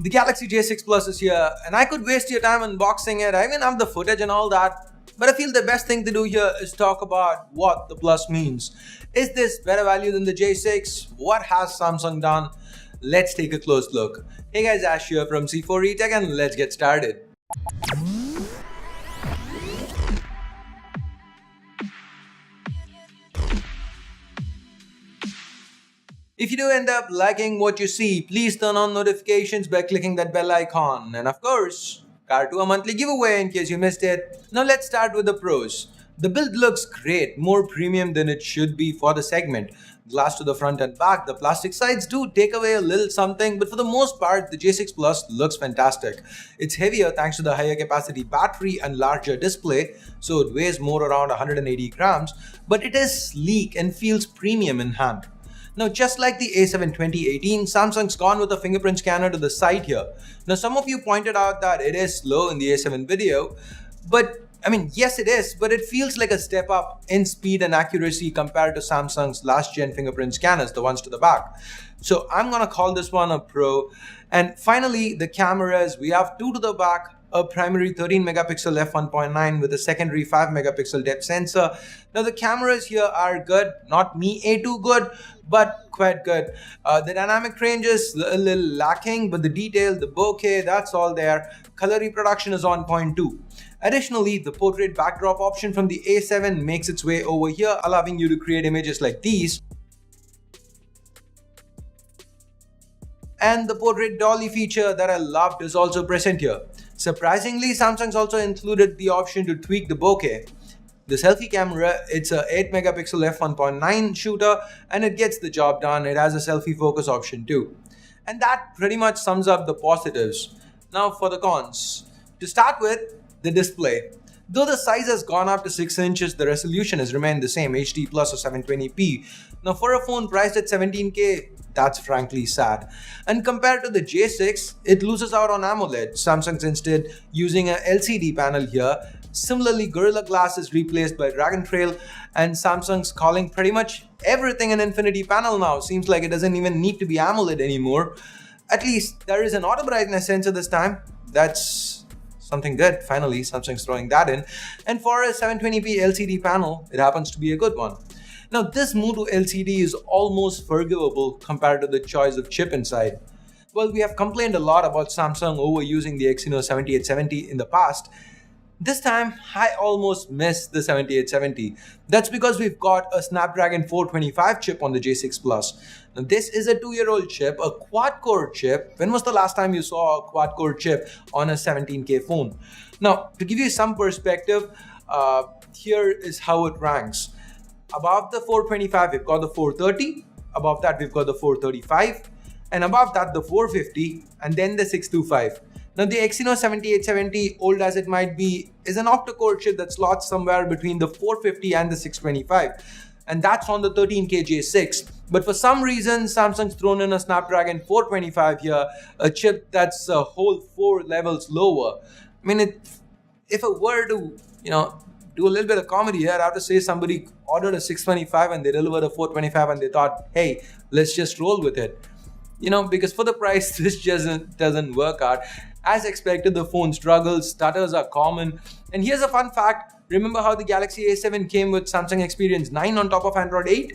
The Galaxy J6 Plus is here, and I could waste your time unboxing it. I even have the footage and all that. But I feel the best thing to do here is talk about what the Plus means. Is this better value than the J6? What has Samsung done? Let's take a close look. Hey guys, Ash here from C4eTech, and let's get started. If you do end up liking what you see, please turn on notifications by clicking that bell icon. And of course, card to a monthly giveaway in case you missed it. Now let's start with the pros. The build looks great, more premium than it should be for the segment. Glass to the front and back, the plastic sides do take away a little something, but for the most part, the J6 Plus looks fantastic. It's heavier thanks to the higher capacity battery and larger display, so it weighs more around 180 grams, but it is sleek and feels premium in hand. Now, just like the A7 2018, Samsung's gone with a fingerprint scanner to the side here. Now, some of you pointed out that it is slow in the A7 video, but yes it is, but it feels like a step up in speed and accuracy compared to Samsung's last gen fingerprint scanners, the ones to the back. So I'm gonna call this one a pro. And finally, the cameras, we have two to the back, a primary 13 megapixel f1.9 with a secondary 5 megapixel depth sensor. Now the cameras here are good, not me A2 good, but quite good. The dynamic range is a little lacking, but the detail, the bokeh, that's all there. Color reproduction is on point 2. Additionally, the portrait backdrop option from the A7 makes its way over here, allowing you to create images like these. And the portrait dolly feature that I loved is also present here. Surprisingly, Samsung's also included the option to tweak the bokeh. The selfie camera, it's a 8 megapixel f1.9 shooter and it gets the job done. It has a selfie focus option too. And that pretty much sums up the positives. Now for the cons. To start with, the display. Though the size has gone up to 6 inches, the resolution has remained the same, HD plus or 720p. Now for a phone priced at 17K, that's frankly sad. And compared to the J6, it loses out on AMOLED. Samsung's instead using a LCD panel here. Similarly, Gorilla Glass is replaced by Dragon Trail, and Samsung's calling pretty much everything an Infinity panel now. Seems like it doesn't even need to be AMOLED anymore. At least there is an auto brightness sensor this time. That's something good. Finally, Samsung's throwing that in. And for a 720p LCD panel, it happens to be a good one. Now, this move to LCD is almost forgivable compared to the choice of chip inside. Well, we have complained a lot about Samsung overusing the Exynos 7870 in the past. This time, I almost missed the 7870. That's because we've got a Snapdragon 425 chip on the J6 Plus. Now, this is a 2-year-old chip, a quad-core chip. When was the last time you saw a quad-core chip on a 17K phone? Now, to give you some perspective, here is how it ranks. Above the 425, we've got the 430. Above that, we've got the 435. And above that, the 450, and then the 625. Now, the Exynos 7870, old as it might be, is an octa-core chip that slots somewhere between the 450 and the 625. And that's on the 13K J6. But for some reason, Samsung's thrown in a Snapdragon 425 here, a chip that's a whole 4 levels lower. If I were to, do a little bit of comedy here, I have to say somebody ordered a 625 and they delivered a 425 and they thought, hey, let's just roll with it. Because for the price, this just doesn't work out. As expected, the phone struggles, stutters are common. And here's a fun fact. Remember how the Galaxy A7 came with Samsung Experience 9 on top of Android 8?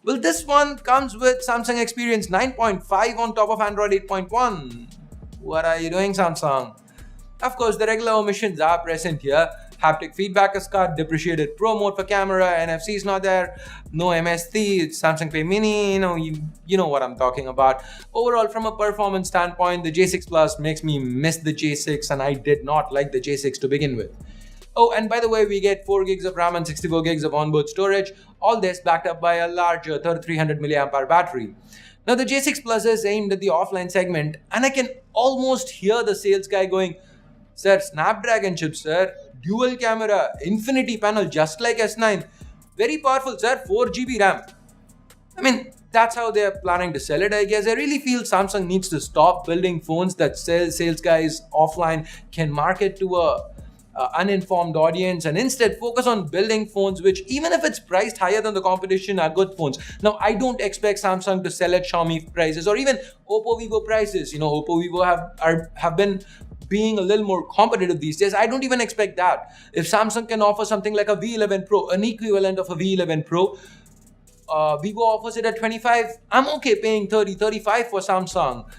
Well, this one comes with Samsung Experience 9.5 on top of Android 8.1. What are you doing, Samsung? Of course, the regular omissions are present here. Haptic feedback is cut, depreciated Pro mode for camera, NFC is not there, no MST, it's Samsung Pay Mini, you know what I'm talking about. Overall, from a performance standpoint, the J6 Plus makes me miss the J6, and I did not like the J6 to begin with. Oh, and by the way, we get 4 gigs of RAM and 64 gigs of onboard storage, all this backed up by a larger 3300 mAh battery. Now, the J6 Plus is aimed at the offline segment, and I can almost hear the sales guy going, "Sir, Snapdragon chip, sir. Dual camera, Infinity panel just like S9. Very powerful, sir. 4 GB RAM. That's how they're planning to sell it, I guess. I really feel Samsung needs to stop building phones that sales guys offline can market to a uninformed audience and instead focus on building phones which, even if it's priced higher than the competition, are good phones. Now, I don't expect Samsung to sell at Xiaomi prices or even Oppo, Vivo prices. Oppo, Vivo have been being a little more competitive these days. I don't even expect that. If Samsung can offer something like a V11 Pro, an equivalent of a V11 Pro, Vivo offers it at 25, I'm okay paying 30, 35 for Samsung.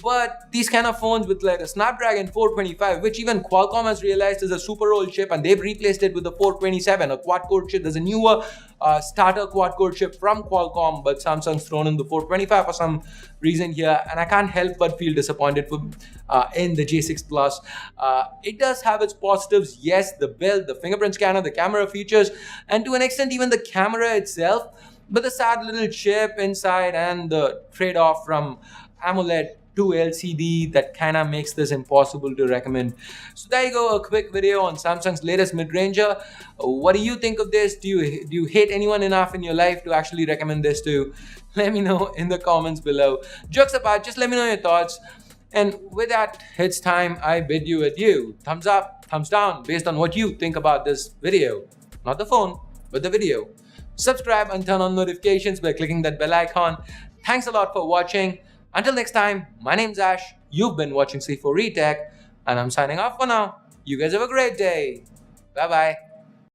But these kind of phones with like a Snapdragon 425, which even Qualcomm has realized is a super old chip, and they've replaced it with the 427, a quad-core chip. There's a newer starter quad-core chip from Qualcomm, but Samsung's thrown in the 425 for some reason here, and I can't help but feel disappointed in the J6 Plus. It does have its positives, yes, the build, the fingerprint scanner, the camera features, and to an extent even the camera itself, but the sad little chip inside and the trade-off from AMOLED to LCD that kind of makes this impossible to recommend. So there you go, a quick video on Samsung's latest mid-ranger. What do you think of this? Do you hate anyone enough in your life to actually recommend this to? Let me know in the comments below. Jokes apart, just let me know your thoughts. And with that, it's time I bid you adieu. Thumbs up, thumbs down, based on what you think about this video. Not the phone, but the video. Subscribe and turn on notifications by clicking that bell icon. Thanks a lot for watching. Until next time, my name's Ash, you've been watching C4 Retech, and I'm signing off for now. You guys have a great day. Bye-bye.